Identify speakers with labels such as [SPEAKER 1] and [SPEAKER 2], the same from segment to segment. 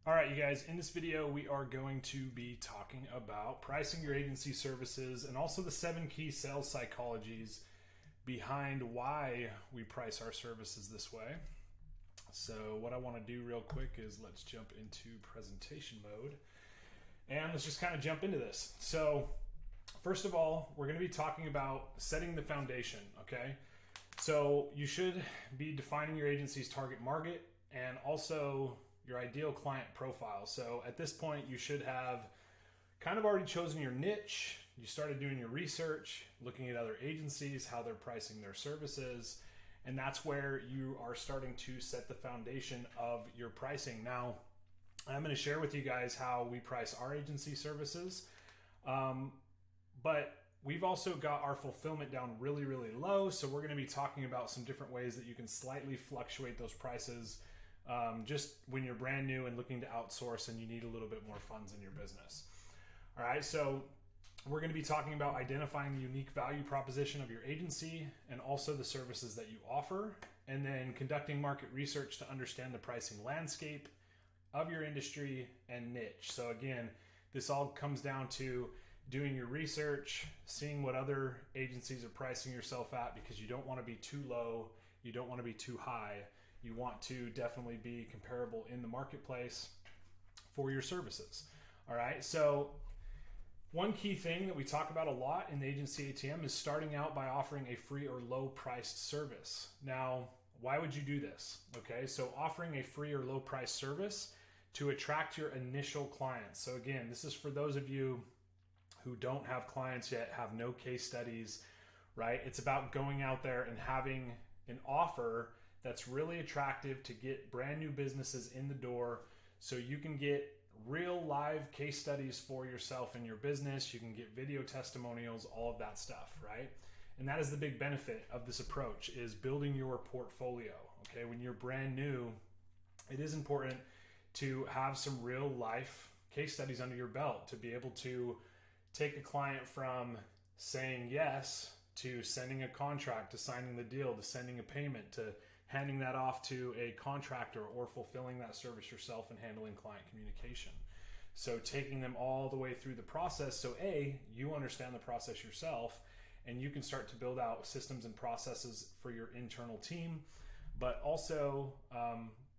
[SPEAKER 1] All right, you guys, in this video, we are going to be talking about pricing your agency services and also the 7 key sales psychologies behind why we price our services this way. So what I want to do real quick is let's jump into presentation mode and let's just kind of jump into this. So first of all, we're going to be talking about setting the foundation, okay? So you should be defining your agency's target market and also your ideal client profile. So at this point, you should have kind of already chosen your niche. You started doing your research, looking at other agencies, how they're pricing their services, and that's where you are starting to set the foundation of your pricing. Now, I'm going to share with you guys how we price our agency services, but we've also got our fulfillment down really, really low. So we're going to be talking about some different ways that you can slightly fluctuate those prices just when you're brand new and looking to outsource and you need a little bit more funds in your business. All right, so we're going to be talking about identifying the unique value proposition of your agency and also the services that you offer, and then conducting market research to understand the pricing landscape of your industry and niche. So again, this all comes down to doing your research, seeing what other agencies are pricing yourself at, because you don't want to be too low, you don't want to be too high. You want to definitely be comparable in the marketplace for your services. All right, so one key thing that we talk about a lot in the agency ATM is starting out by offering a free or low priced service. Now, why would you do this? Okay, so offering a free or low price service to attract your initial clients. So again, this is for those of you who don't have clients yet, have no case studies, right? It's about going out there and having an offer that's really attractive to get brand new businesses in the door so you can get real live case studies for yourself and your business. You can get video testimonials, all of that stuff, right? And that is the big benefit of this approach, is building your portfolio, okay? When you're brand new, it is important to have some real life case studies under your belt to be able to take a client from saying yes to sending a contract, to signing the deal, to sending a payment, to handing that off to a contractor, or fulfilling that service yourself and handling client communication. So taking them all the way through the process, so you understand the process yourself and you can start to build out systems and processes for your internal team, but also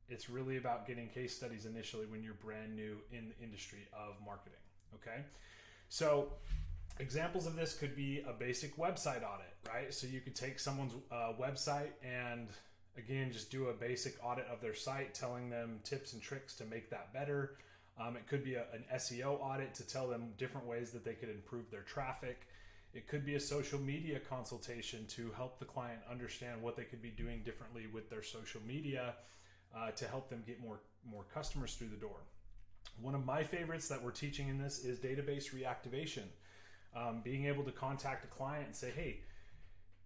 [SPEAKER 1] it's really about getting case studies initially when you're brand new in the industry of marketing, okay? So examples of this could be a basic website audit, right? So you could take someone's website and again, just do a basic audit of their site, telling them tips and tricks to make that better. It could be an SEO audit to tell them different ways that they could improve their traffic. It could be a social media consultation to help the client understand what they could be doing differently with their social media to help them get more customers through the door. One of my favorites that we're teaching in this is database reactivation. Being able to contact a client and say, hey,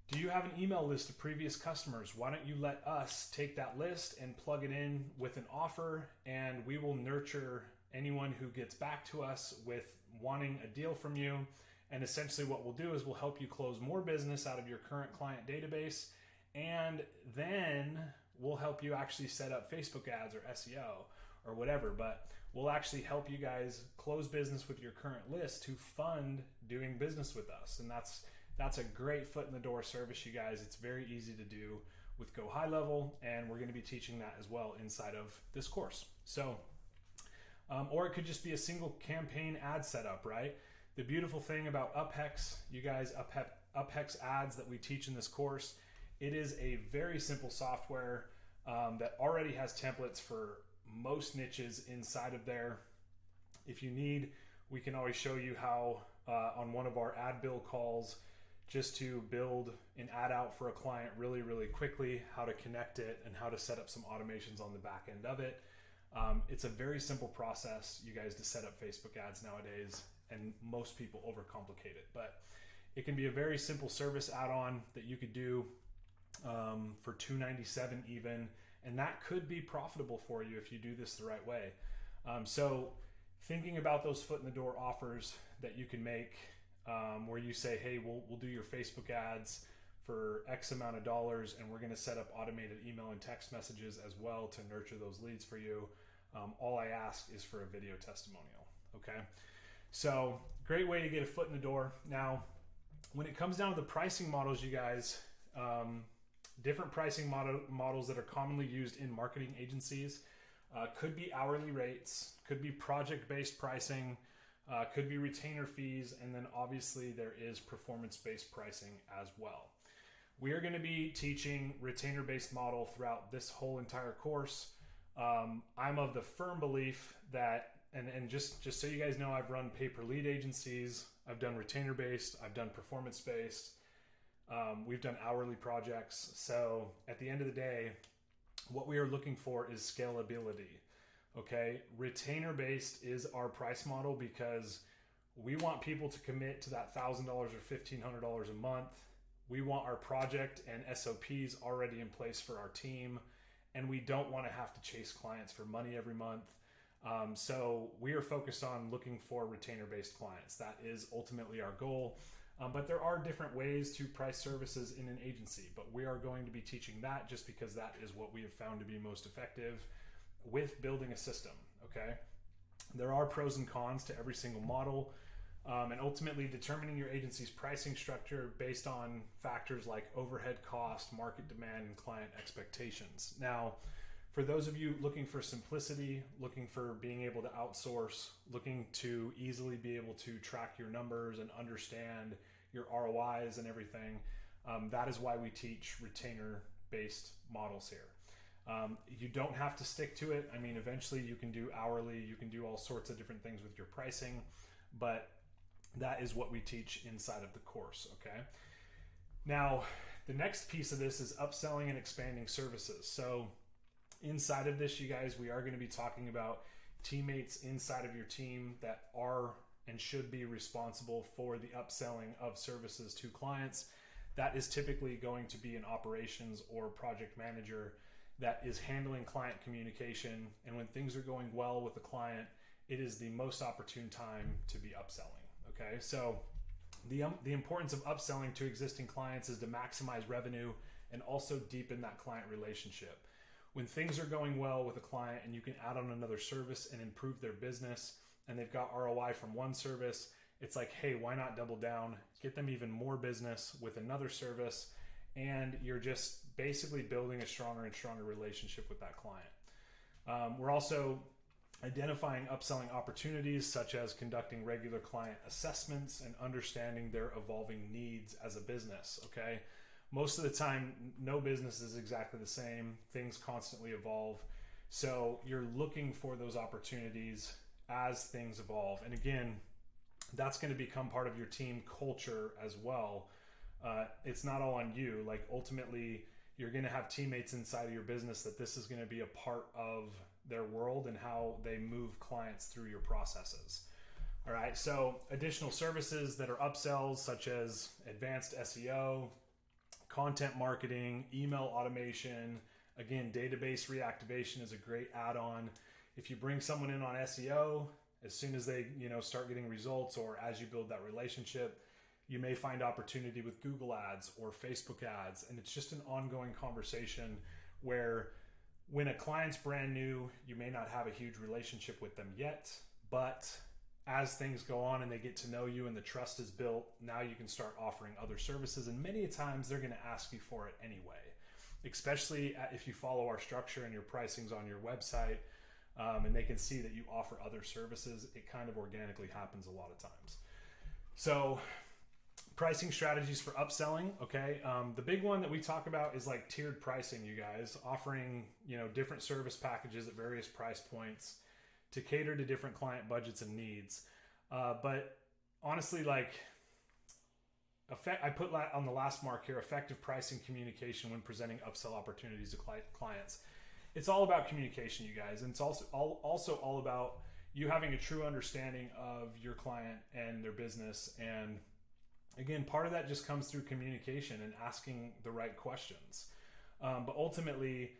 [SPEAKER 1] do you have an email list of previous customers? Why don't you let us take that list and plug it in with an offer, and we will nurture anyone who gets back to us with wanting a deal from you. And essentially what we'll do is we'll help you close more business out of your current client database, and then we'll help you actually set up Facebook ads or SEO or whatever, but we'll actually help you guys close business with your current list to fund doing business with us. And that's a great foot in the door service, you guys. It's very easy to do with Go High Level, and we're going to be teaching that as well inside of this course. So, or it could just be a single campaign ad setup, right? The beautiful thing about UpHex, you guys, UpHex ads that we teach in this course, it is a very simple software that already has templates for most niches inside of there. If you need, we can always show you how on one of our ad build calls, just to build an ad out for a client really, really quickly, how to connect it and how to set up some automations on the back end of it. It's a very simple process, you guys, to set up Facebook ads nowadays, and most people overcomplicate it. But it can be a very simple service add-on that you could do for $297 even, and that could be profitable for you if you do this the right way. So thinking about those foot in the door offers that you can make, where you say, hey, we'll do your Facebook ads for X amount of dollars, and we're going to set up automated email and text messages as well to nurture those leads for you. All I ask is for a video testimonial. Okay. So great way to get a foot in the door. Now, when it comes down to the pricing models, you guys, different pricing models that are commonly used in marketing agencies could be hourly rates, could be project-based pricing, could be retainer fees, and then obviously there is performance-based pricing as well. We are going to be teaching retainer-based model throughout this whole entire course. I'm of the firm belief that, and just so you guys know, I've run pay-per-lead agencies, I've done retainer-based, I've done performance-based, we've done hourly projects. So at the end of the day, what we are looking for is scalability. Okay, retainer-based is our price model because we want people to commit to that $1,000 or $1,500 a month. We want our project and SOPs already in place for our team, and we don't want to have to chase clients for money every month. So we are focused on looking for retainer-based clients. That is ultimately our goal. But there are different ways to price services in an agency, but we are going to be teaching that just because that is what we have found to be most effective with building a system. Okay, there are pros and cons to every single model. And ultimately determining your agency's pricing structure based on factors like overhead cost, market demand, and client expectations. Now, for those of you looking for simplicity, looking for being able to outsource, looking to easily be able to track your numbers and understand your ROIs and everything, that is why we teach retainer-based models here. You don't have to stick to it. I mean, eventually you can do hourly, you can do all sorts of different things with your pricing, but that is what we teach inside of the course, okay? Now, the next piece of this is upselling and expanding services. So inside of this, you guys, we are going to be talking about teammates inside of your team that are and should be responsible for the upselling of services to clients. That is typically going to be an operations or project manager that is handling client communication. And when things are going well with the client, it is the most opportune time to be upselling. Okay, so the importance of upselling to existing clients is to maximize revenue and also deepen that client relationship. When things are going well with a client and you can add on another service and improve their business and they've got ROI from one service, it's like, hey, why not double down, get them even more business with another service, and you're just basically building a stronger and stronger relationship with that client. We're also identifying upselling opportunities such as conducting regular client assessments and understanding their evolving needs as a business, okay? Most of the time, no business is exactly the same. Things constantly evolve. So you're looking for those opportunities as things evolve. And again, that's going to become part of your team culture as well. It's not all on you. Like ultimately, you're going to have teammates inside of your business that this is going to be a part of their world and how they move clients through your processes. All right, so additional services that are upsells such as advanced SEO, content marketing, email automation. Again, database reactivation is a great add-on. If you bring someone in on SEO, as soon as they start getting results or as you build that relationship, you may find opportunity with Google ads or Facebook ads. And it's just an ongoing conversation where when a client's brand new, you may not have a huge relationship with them yet, but as things go on and they get to know you and the trust is built, now you can start offering other services. And many times they're going to ask you for it anyway, especially if you follow our structure and your pricing's on your website, and they can see that you offer other services. It kind of organically happens a lot of times. So pricing strategies for upselling. Okay. The big one that we talk about is like tiered pricing, you guys, offering, different service packages at various price points to cater to different client budgets and needs. But honestly, like I put on the last mark here, effective pricing communication when presenting upsell opportunities to clients. It's all about communication, you guys. And it's also all about you having a true understanding of your client and their business. And again, part of that just comes through communication and asking the right questions. But ultimately,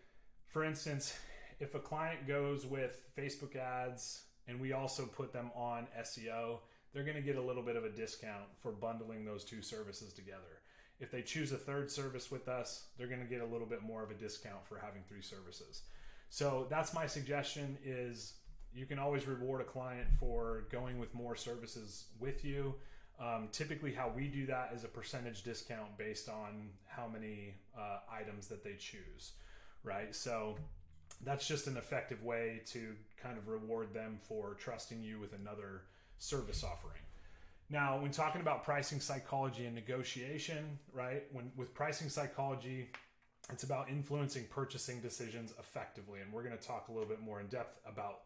[SPEAKER 1] for instance, if a client goes with Facebook ads and we also put them on SEO, they're going to get a little bit of a discount for bundling those two services together. If they choose a third service with us, they're going to get a little bit more of a discount for having three services. So that's my suggestion, is you can always reward a client for going with more services with you. Typically how we do that is a percentage discount based on how many items that they choose, right? So that's just an effective way to kind of reward them for trusting you with another service offering. Now, when talking about pricing psychology and negotiation, right? With pricing psychology, it's about influencing purchasing decisions effectively. And we're going to talk a little bit more in depth about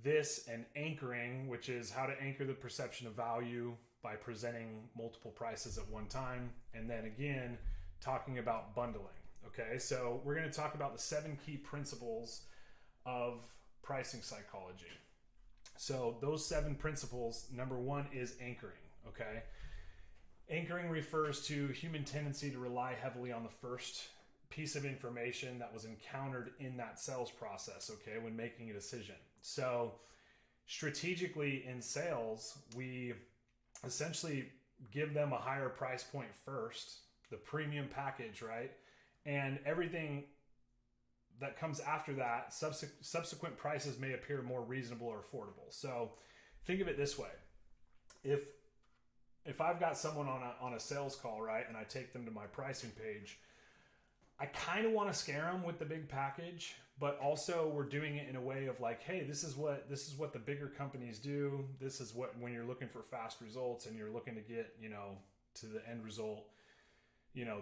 [SPEAKER 1] this, and anchoring, which is how to anchor the perception of value by presenting multiple prices at one time. And then again, talking about bundling. Okay, so we're going to talk about the 7 key principles of pricing psychology. So those 7 principles, number 1 is anchoring. Okay, anchoring refers to human tendency to rely heavily on the first piece of information that was encountered in that sales process, okay, when making a decision. So strategically in sales, we essentially give them a higher price point first, the premium package, right? And everything that comes after that, subsequent prices may appear more reasonable or affordable. So think of it this way. If I've got someone on a sales call, right, and I take them to my pricing page, I kind of want to scare them with the big package, but also we're doing it in a way of like, hey, this is what the bigger companies do. This is what, when you're looking for fast results and you're looking to get, to the end result,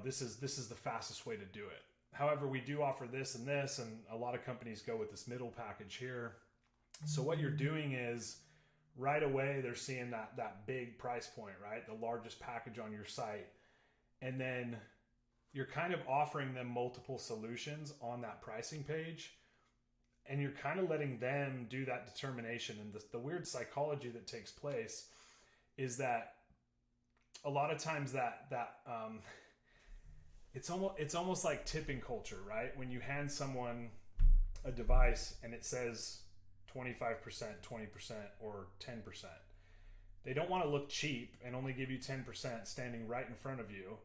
[SPEAKER 1] this is the fastest way to do it. However, we do offer this, and a lot of companies go with this middle package here. So what you're doing is right away they're seeing that big price point, right? The largest package on your site. And then you're kind of offering them multiple solutions on that pricing page, and you're kind of letting them do that determination. And the weird psychology that takes place is that a lot of times it's almost like tipping culture, right? When you hand someone a device and it says 25%, 20%, or 10%, they don't want to look cheap and only give you 10% standing right in front of you.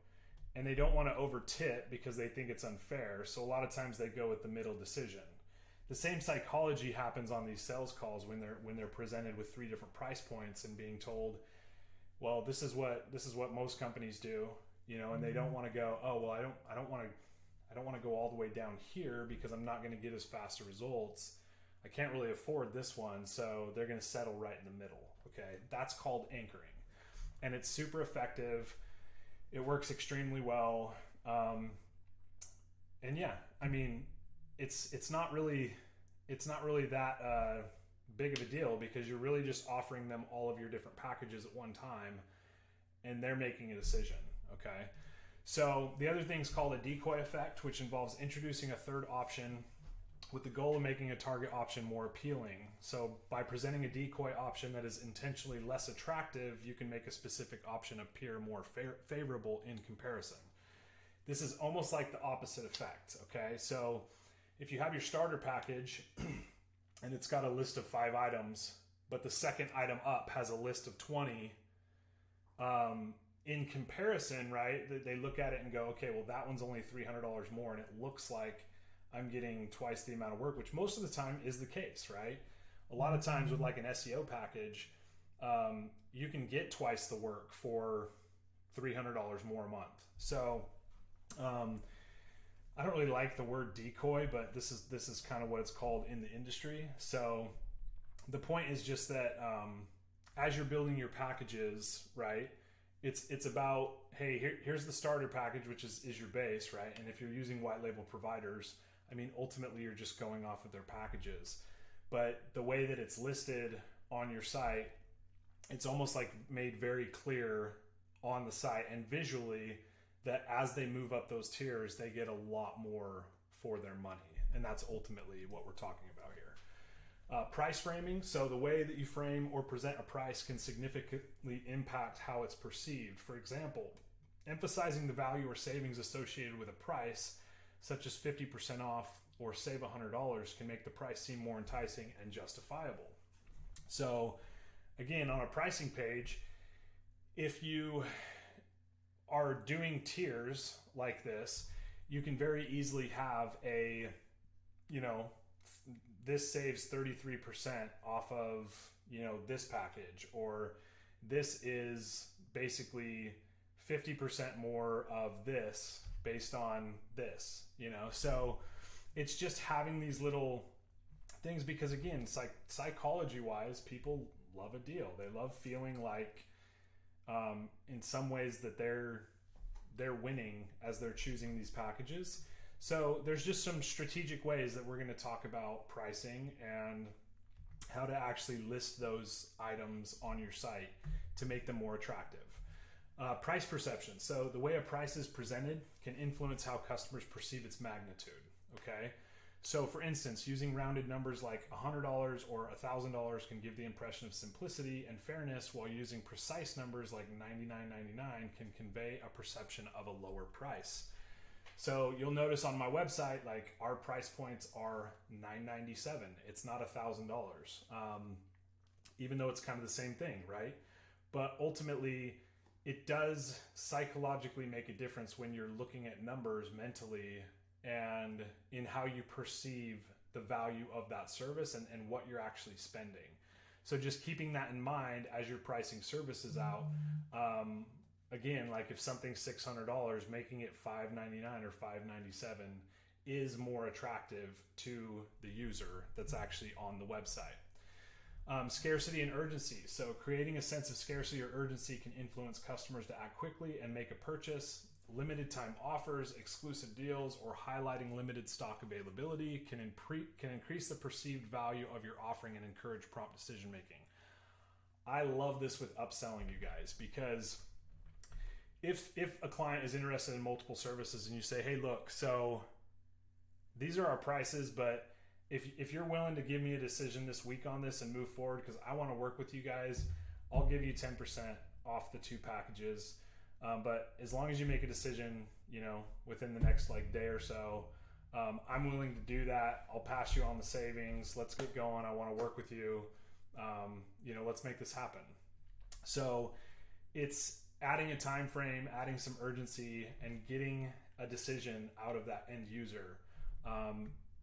[SPEAKER 1] And they don't want to over tip because they think it's unfair. So a lot of times they go with the middle decision. The same psychology happens on these sales calls when they're presented with 3 different price points and being told, well, this is what most companies do, and they don't want to go, oh, well, I don't want to go all the way down here because I'm not going to get as fast results. I can't really afford this one, so they're going to settle right in the middle. Okay, that's called anchoring, and it's super effective. It works extremely well. And yeah, I mean, it's not really that big of a deal, because you're really just offering them all of your different packages at one time, and they're making a decision. Okay. So the other thing is called a decoy effect, which involves introducing a third option with the goal of making a target option more appealing. So by presenting a decoy option that is intentionally less attractive, you can make a specific option appear more favorable in comparison. This is almost like the opposite effect, okay? So if you have your starter package and it's got a list of 5 items, but the second item up has a list of 20, in comparison, right, they look at it and go, okay, well, that one's only $300 more, and it looks like I'm getting twice the amount of work, which most of the time is the case, right? A lot of times with like an SEO package, you can get twice the work for $300 more a month. So I don't really like the word decoy, but this is kind of what it's called in the industry. So the point is just that as you're building your packages, right, it's about, hey, here's the starter package, which is your base, right? And if you're using white label providers, I mean, ultimately you're just going off of their packages. But the way that it's listed on your site, it's almost like made very clear on the site and visually that as they move up those tiers, they get a lot more for their money. And that's ultimately what we're talking about here. Price framing. So the way that you frame or present a price can significantly impact how it's perceived. For example, emphasizing the value or savings associated with a price, such as 50% off or save $100, can make the price seem more enticing and justifiable. So again, on a pricing page, if you are doing tiers like this, you can very easily have a this saves 33% off of, this package, or this is basically 50% more of this based on this, so it's just having these little things, because again, psychology wise, people love a deal. They love feeling like in some ways that they're winning as they're choosing these packages. So there's just some strategic ways that we're going to talk about pricing and how to actually list those items on your site to make them more attractive. Price perception. So the way a price is presented can influence how customers perceive its magnitude. Okay. So for instance, using rounded numbers like $100 or $1,000 can give the impression of simplicity and fairness, while using precise numbers like $99.99 can convey a perception of a lower price. So you'll notice on my website, like our price points are $997. It's not $1,000, even though it's kind of the same thing, right? But ultimately, it does psychologically make a difference when you're looking at numbers mentally and in how you perceive the value of that service and what you're actually spending. So just keeping that in mind as you're pricing services out. Again, like if something's $600, making it $599 or $597 is more attractive to the user that's actually on the website. Scarcity and urgency. So creating a sense of scarcity or urgency can influence customers to act quickly and make a purchase. Limited time offers, exclusive deals, or highlighting limited stock availability can increase the perceived value of your offering and encourage prompt decision making. I love this with upselling, you guys, because if a client is interested in multiple services and you say, hey, look, so these are our prices, but if you're willing to give me a decision this week on this and move forward, because I want to work with you guys, I'll give you 10% off the 2 packages. But as long as you make a decision, within the next day or so, I'm willing to do that. I'll pass you on the savings. Let's get going. I want to work with you. Let's make this happen. So it's adding a time frame, adding some urgency, and getting a decision out of that end user.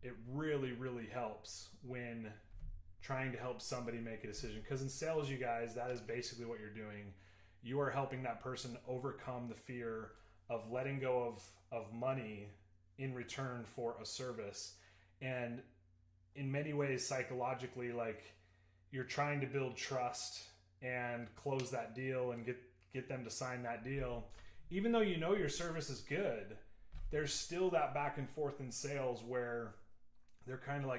[SPEAKER 1] It really, really helps when trying to help somebody make a decision. Because in sales, you guys, that is basically what you're doing. You are helping that person overcome the fear of letting go of money in return for a service. And in many ways, psychologically, you're trying to build trust and close that deal and get them to sign that deal. Even though your service is good, there's still that back and forth in sales where they're kind of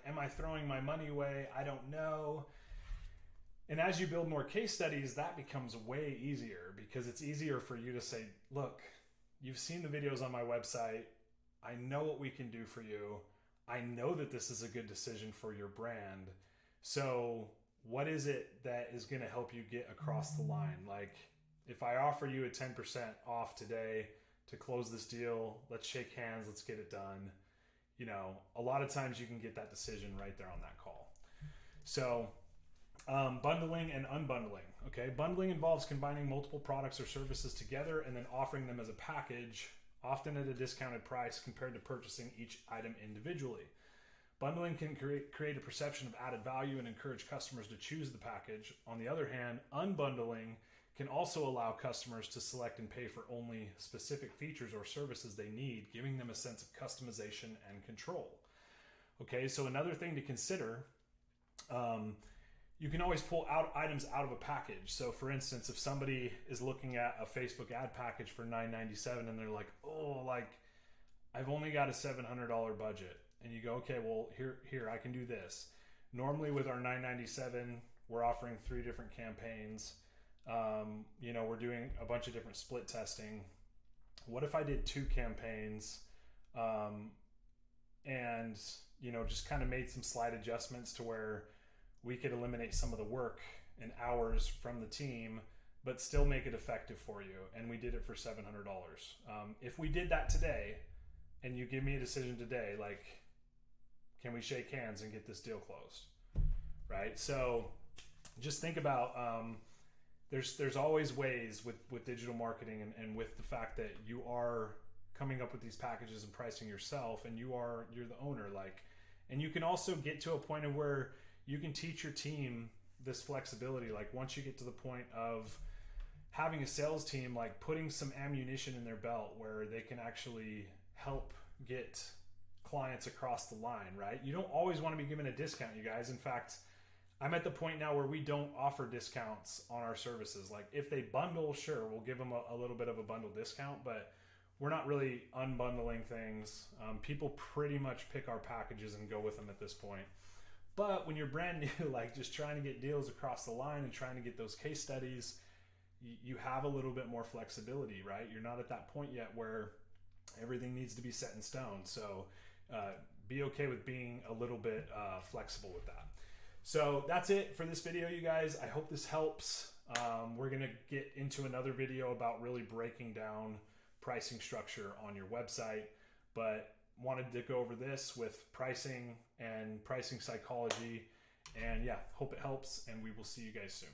[SPEAKER 1] am I throwing my money away? I don't know. And as you build more case studies, that becomes way easier, because it's easier for you to say, look, you've seen the videos on my website. I know what we can do for you. I know that this is a good decision for your brand. So what is it that is going to help you get across the line? If I offer you a 10% off today to close this deal, let's shake hands, let's get it done. A lot of times you can get that decision right there on that call. So bundling and unbundling. Okay, bundling involves combining multiple products or services together and then offering them as a package, often at a discounted price compared to purchasing each item individually. Bundling can create a perception of added value and encourage customers to choose the package. On the other hand, unbundling can also allow customers to select and pay for only specific features or services they need, giving them a sense of customization and control. Okay, so another thing to consider, you can always pull out items out of a package. So for instance, if somebody is looking at a Facebook ad package for $997 and they're like, I've only got a $700 budget. And you go, okay, well, here, I can do this. Normally with our $997, we're offering 3 different campaigns. We're doing a bunch of different split testing. What if I did 2 campaigns and, just kind of made some slight adjustments to where we could eliminate some of the work and hours from the team, but still make it effective for you. And we did it for $700. If we did that today and you give me a decision today, can we shake hands and get this deal closed? Right? So just think about, there's always ways with digital marketing and with the fact that you are coming up with these packages and pricing yourself and you're the owner. And you can also get to a point of where you can teach your team this flexibility. Like once you get to the point of having a sales team, like putting some ammunition in their belt where they can actually help get clients across the line, right? You don't always want to be given a discount, you guys. In fact, I'm at the point now where we don't offer discounts on our services. Like if they bundle, sure, we'll give them a little bit of a bundle discount, but we're not really unbundling things. People pretty much pick our packages and go with them at this point. But when you're brand new, like just trying to get deals across the line and trying to get those case studies, you have a little bit more flexibility, right? You're not at that point yet where everything needs to be set in stone. So be okay with being a little bit flexible with that. So that's it for this video, you guys. I hope this helps. We're going to get into another video about really breaking down pricing structure on your website, but wanted to go over this with pricing and pricing psychology. And yeah, hope it helps, and we will see you guys soon.